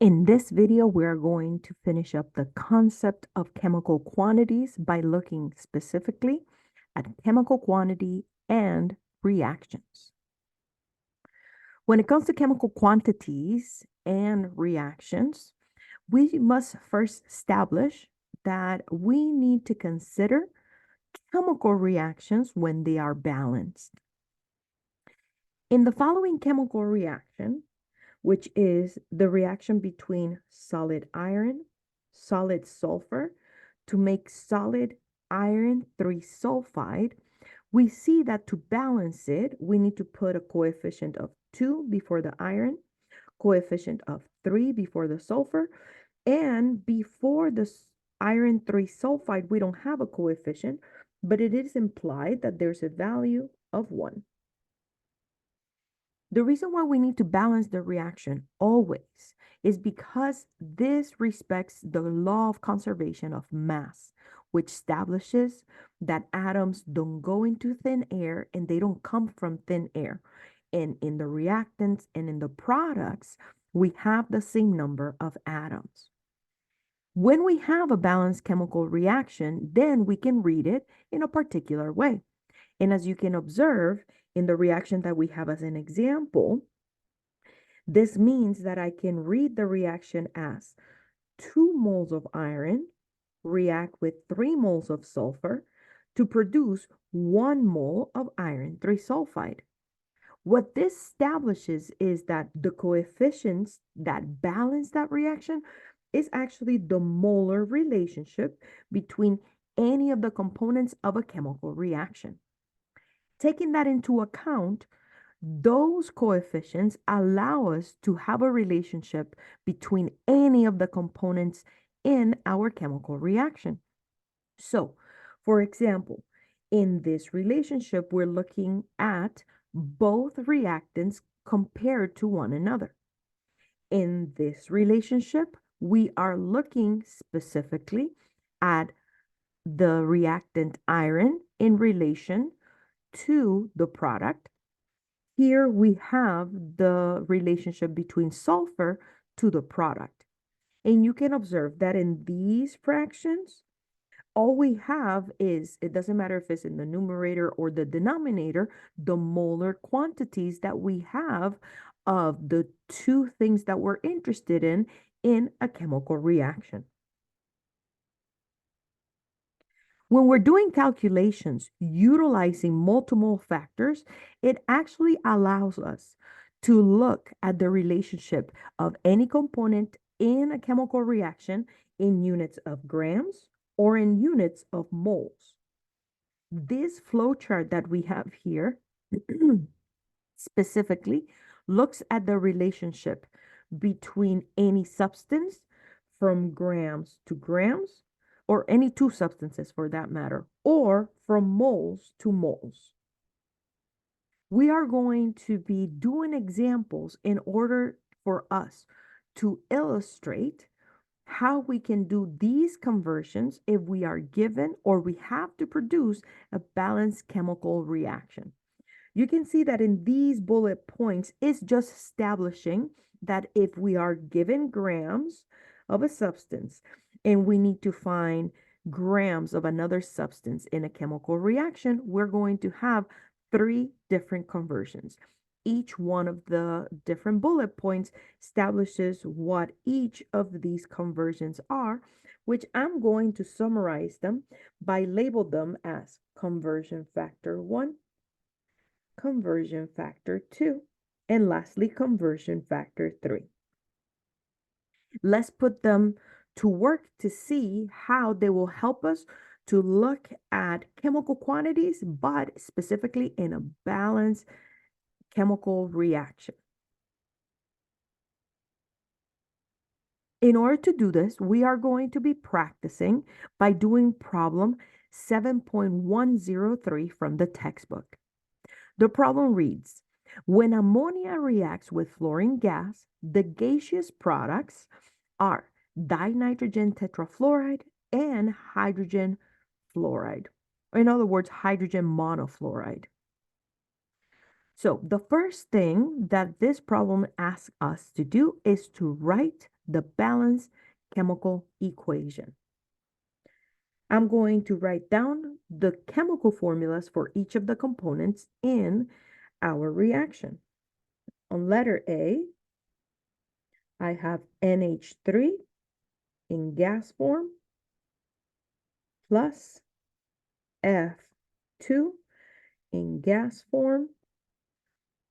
In this video, we're going to finish up the concept of chemical quantities by looking specifically at chemical quantity and reactions. When it comes to chemical quantities and reactions, we must first establish that we need to consider chemical reactions when they are balanced. In the following chemical reaction, which is the reaction between solid iron, solid sulfur to make solid iron 3 sulfide, we see that to balance it, we need to put a coefficient of 2 before the iron, coefficient of 3 before the sulfur, and before the iron 3 sulfide, we don't have a coefficient, but it is implied that there's a value of 1. The reason why we need to balance the reaction always is because this respects the law of conservation of mass, which establishes that atoms don't go into thin air and they don't come from thin air. And in the reactants and in the products, we have the same number of atoms. When we have a balanced chemical reaction, then we can read it in a particular way. And as you can observe in the reaction that we have as an example, this means that I can read the reaction as 2 moles of iron react with 3 moles of sulfur to produce 1 mole of iron 3 sulfide. What this establishes is that the coefficients that balance that reaction is actually the molar relationship between any of the components of a chemical reaction. Taking that into account, those coefficients allow us to have a relationship between any of the components in our chemical reaction. So, for example, in this relationship, we're looking at both reactants compared to one another. In this relationship, we are looking specifically at the reactant iron in relation to the product. Here we have the relationship between sulfur to the product. And you can observe that in these fractions, all we have is, it doesn't matter if it's in the numerator or the denominator, the molar quantities that we have of the two things that we're interested in a chemical reaction. When we're doing calculations utilizing multiple factors, it actually allows us to look at the relationship of any component in a chemical reaction in units of grams or in units of moles. This flowchart that we have here specifically looks at the relationship between any substance from grams to grams, or any two substances for that matter, or from moles to moles. We are going to be doing examples in order for us to illustrate how we can do these conversions if we are given or we have to produce a balanced chemical reaction. You can see that in these bullet points, it's just establishing that if we are given grams of a substance and we need to find grams of another substance in a chemical reaction, we're going to have 3 different conversions. Each one of the different bullet points establishes what each of these conversions are, which I'm going to summarize them by label them as conversion factor 1, conversion factor 2, and lastly, conversion factor 3. Let's put them to work to see how they will help us to look at chemical quantities, but specifically in a balanced chemical reaction. In order to do this, we are going to be practicing by doing problem 7.103 from the textbook. The problem reads, when ammonia reacts with fluorine gas, the gaseous products are dinitrogen tetrafluoride and hydrogen fluoride. In other words, hydrogen monofluoride. So the first thing that this problem asks us to do is to write the balanced chemical equation. I'm going to write down the chemical formulas for each of the components in our reaction. On letter A, I have NH3 in gas form plus F2 in gas form,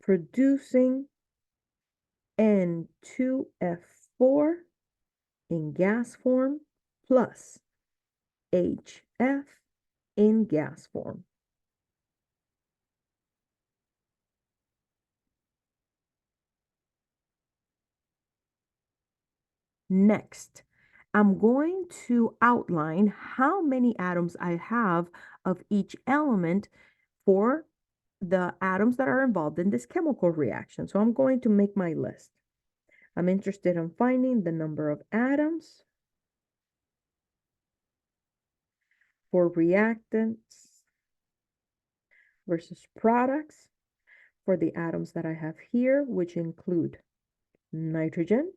producing N2F4 in gas form plus HF in gas form. Next, I'm going to outline how many atoms I have of each element for the atoms that are involved in this chemical reaction. So I'm going to make my list. I'm interested in finding the number of atoms for reactants versus products for the atoms that I have here, which include nitrogen,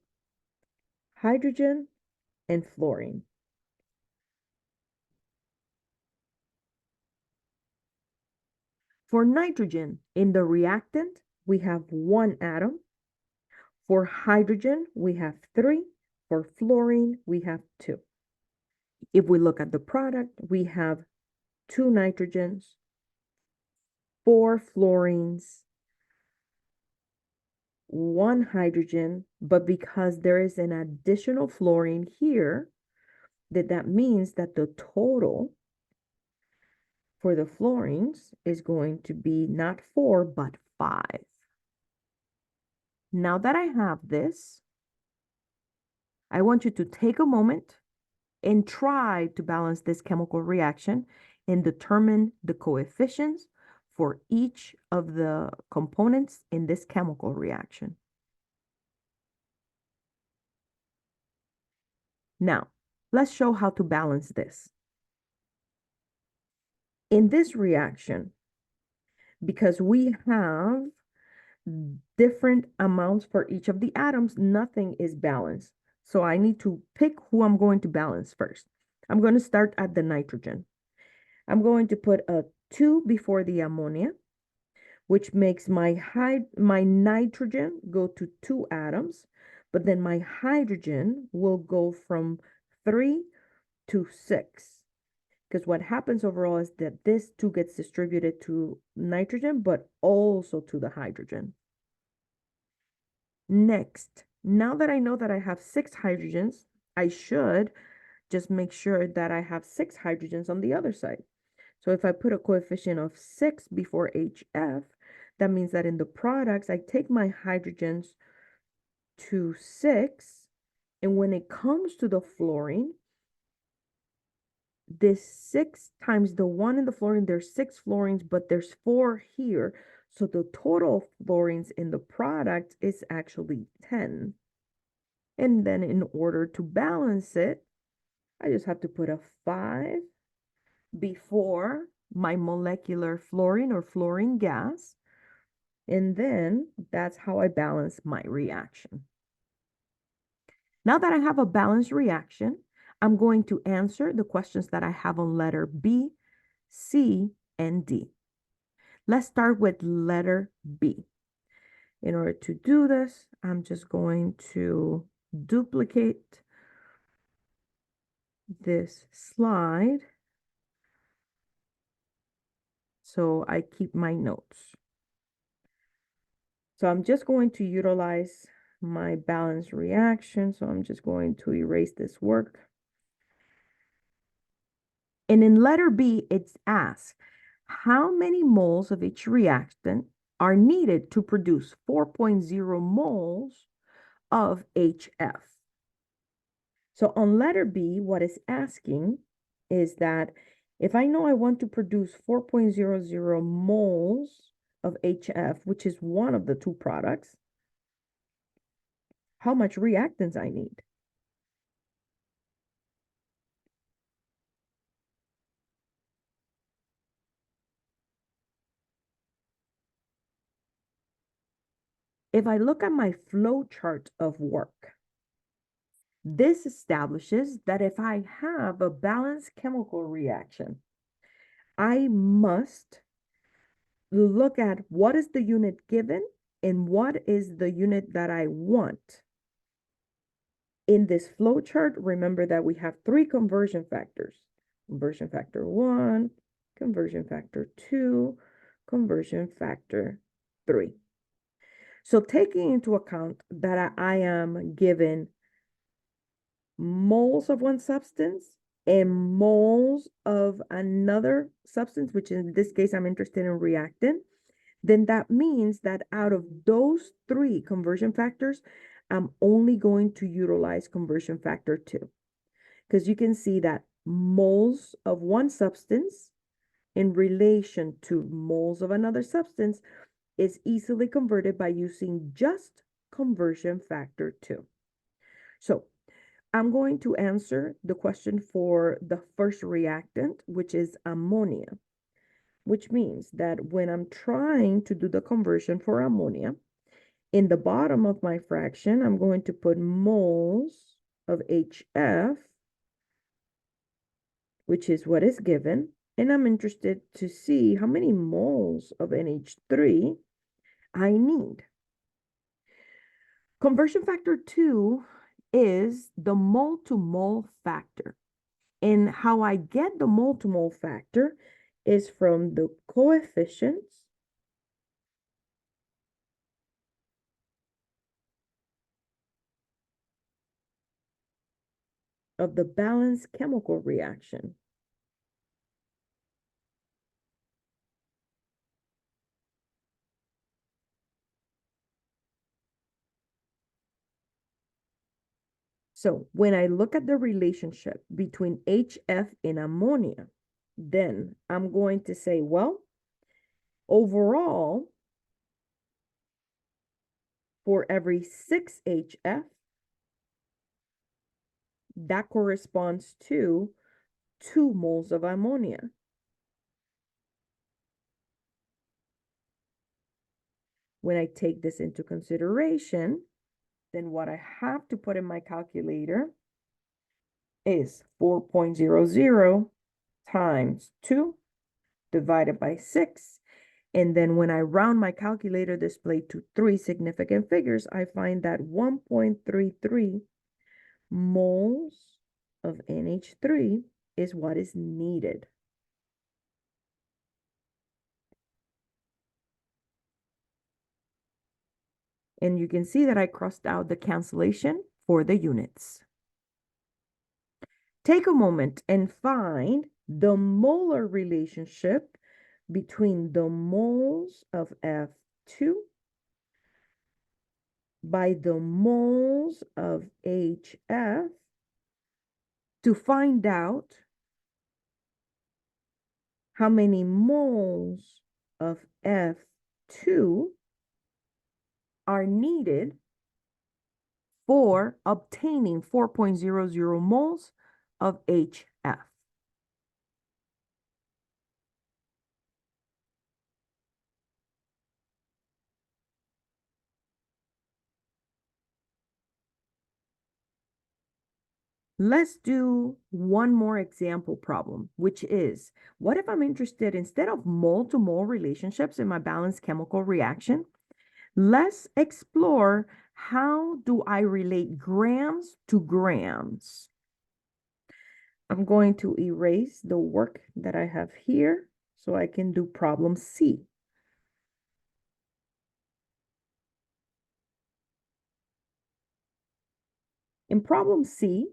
hydrogen, and fluorine. For nitrogen, in the reactant, we have 1 atom. For hydrogen, we have 3. For fluorine, we have 2. If we look at the product, we have 2 nitrogens, 4 fluorines, 1 hydrogen, but because there is an additional fluorine here, that means that the total for the fluorines is going to be not 4, but 5. Now that I have this, I want you to take a moment and try to balance this chemical reaction and determine the coefficients for each of the components in this chemical reaction. Now, let's show how to balance this. In this reaction, because we have different amounts for each of the atoms, nothing is balanced. So I need to pick who I'm going to balance first. I'm going to start at the nitrogen. I'm going to put a 2 before the ammonia, which makes my nitrogen go to 2 atoms, but then my hydrogen will go from 3 to 6. Because what happens overall is that this 2 gets distributed to nitrogen, but also to the hydrogen. Next, now that I know that I have 6 hydrogens, I should just make sure that I have 6 hydrogens on the other side. So if I put a coefficient of 6 before HF, that means that in the products, I take my hydrogens to 6. And when it comes to the fluorine, this 6 times the 1 in the fluorine, there's 6 fluorines, but there's 4 here. So the total fluorines in the product is actually 10. And then in order to balance it, I just have to put a 5 before my molecular fluorine or fluorine gas. And then that's how I balance my reaction. Now that I have a balanced reaction, I'm going to answer the questions that I have on letter B, C, and D. Let's start with letter B. In order to do this, I'm just going to duplicate this slide so I keep my notes. So I'm just going to utilize my balanced reaction. So I'm just going to erase this work. And in letter B, it's asked, how many moles of each reactant are needed to produce 4.0 moles of HF? So on letter B, what it's asking is that if I know I want to produce 4.00 moles of HF, which is one of the 2 products, how much reactants I need? If I look at my flow chart of work, This establishes that if I have a balanced chemical reaction, I must look at what is the unit given and what is the unit that I want. In this flow chart, remember that we have three conversion factors: conversion factor 1, conversion factor 2, conversion factor 3. So taking into account that I am given moles of one substance and moles of another substance, which in this case I'm interested in reactant, then that means that out of those three conversion factors, I'm only going to utilize conversion factor 2. Because you can see that moles of one substance in relation to moles of another substance is easily converted by using just conversion factor 2. So I'm going to answer the question for the first reactant, which is ammonia, which means that when I'm trying to do the conversion for ammonia, in the bottom of my fraction, I'm going to put moles of HF, which is what is given, and I'm interested to see how many moles of NH3 I need. Conversion factor 2 is the mole to mole factor. And how I get the mole to mole factor is from the coefficients of the balanced chemical reaction. So when I look at the relationship between HF and ammonia, then I'm going to say, well, overall, for every 6 HF, that corresponds to 2 moles of ammonia. When I take this into consideration, then what I have to put in my calculator is 4.00 times 2 divided by 6. And then when I round my calculator display to 3 significant figures, I find that 1.33 moles of NH3 is what is needed. And you can see that I crossed out the cancellation for the units. Take a moment and find the molar relationship between the moles of F2 by the moles of HF to find out how many moles of F2 are needed for obtaining 4.00 moles of HF. Let's do one more example problem, which is, what if I'm interested, instead of mole to mole relationships in my balanced chemical reaction, let's explore how do I relate grams to grams. I'm going to erase the work that I have here so I can do problem C. In problem C,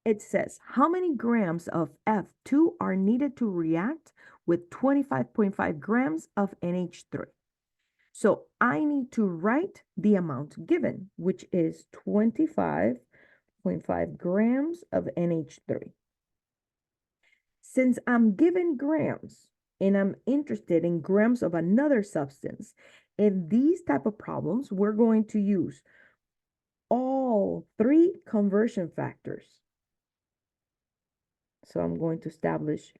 it says, how many grams of F2 are needed to react with 25.5 grams of NH3? So I need to write the amount given, which is 25.5 grams of NH3. Since I'm given grams and I'm interested in grams of another substance, in these type of problems, we're going to use all 3 conversion factors. So I'm going to establish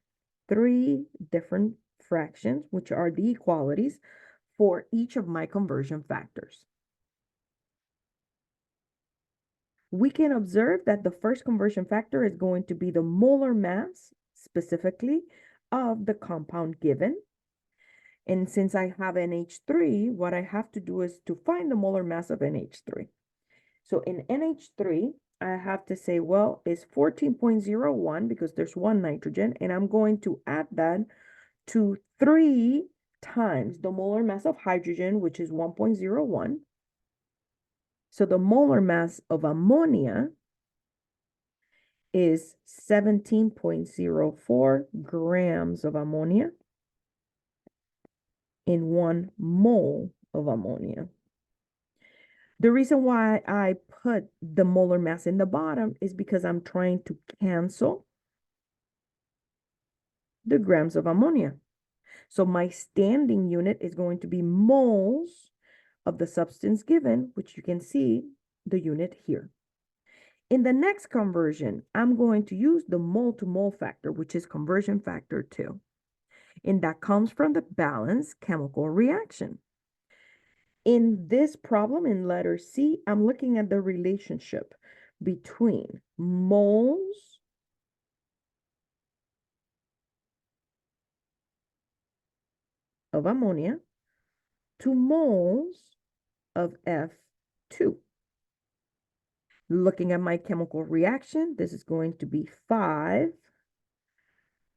3 different fractions, which are the equalities for each of my conversion factors. we can observe that the first conversion factor is going to be the molar mass, specifically, of the compound given. And since I have NH3, what I have to do is to find the molar mass of NH3. So in NH3, I have to say, well, it's 14.01 because there's one nitrogen, and I'm going to add that to 3 times the molar mass of hydrogen, which is 1.01. So the molar mass of ammonia is 17.04 grams of ammonia in 1 mole of ammonia. The reason why I put the molar mass in the bottom is because I'm trying to cancel the grams of ammonia. So my standing unit is going to be moles of the substance given, which you can see the unit here. In the next conversion, I'm going to use the mole to mole factor, which is conversion factor 2. And that comes from the balanced chemical reaction. In this problem in letter C, I'm looking at the relationship between moles of ammonia to moles of F2. Looking at my chemical reaction, this is going to be 5,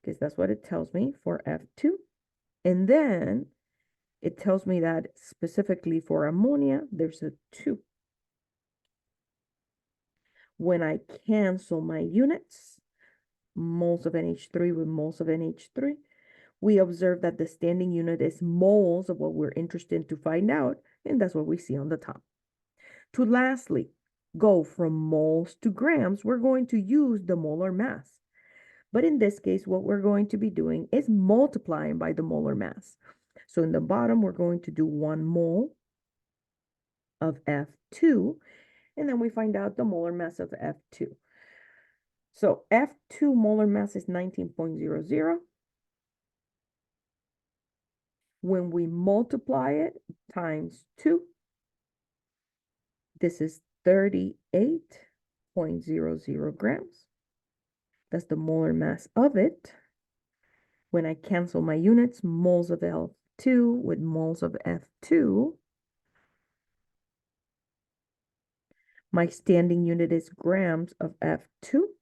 because that's what it tells me for F2. And then it tells me that specifically for ammonia, there's a 2. When I cancel my units, moles of NH3 with moles of NH3, we observe that the standing unit is moles of what we're interested to find out, and that's what we see on the top. To lastly go from moles to grams, we're going to use the molar mass. But in this case, what we're going to be doing is multiplying by the molar mass. So in the bottom, we're going to do 1 mole of F2, and then we find out the molar mass of F2. So F2 molar mass is 19.00. When we multiply it times 2, this is 38.00 grams. That's the molar mass of it. When I cancel my units, moles of L2 with moles of F2, my standing unit is grams of F2.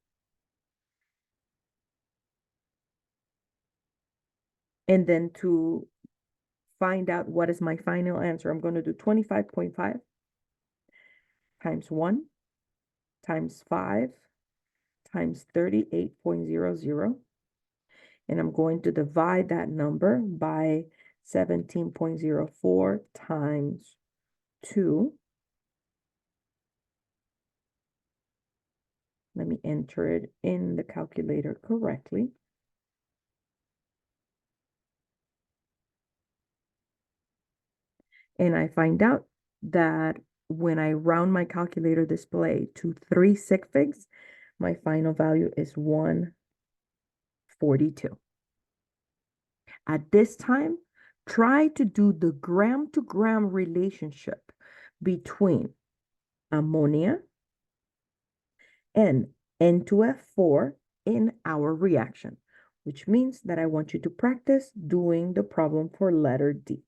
And then to find out what is my final answer, I'm going to do 25.5 times 1 times 5 times 38.00. And I'm going to divide that number by 17.04 times 2. Let me enter it in the calculator correctly. And I find out that when I round my calculator display to 3 sig figs, my final value is 142. At this time, try to do the gram to gram relationship between ammonia and N2F4 in our reaction, which means that I want you to practice doing the problem for letter D.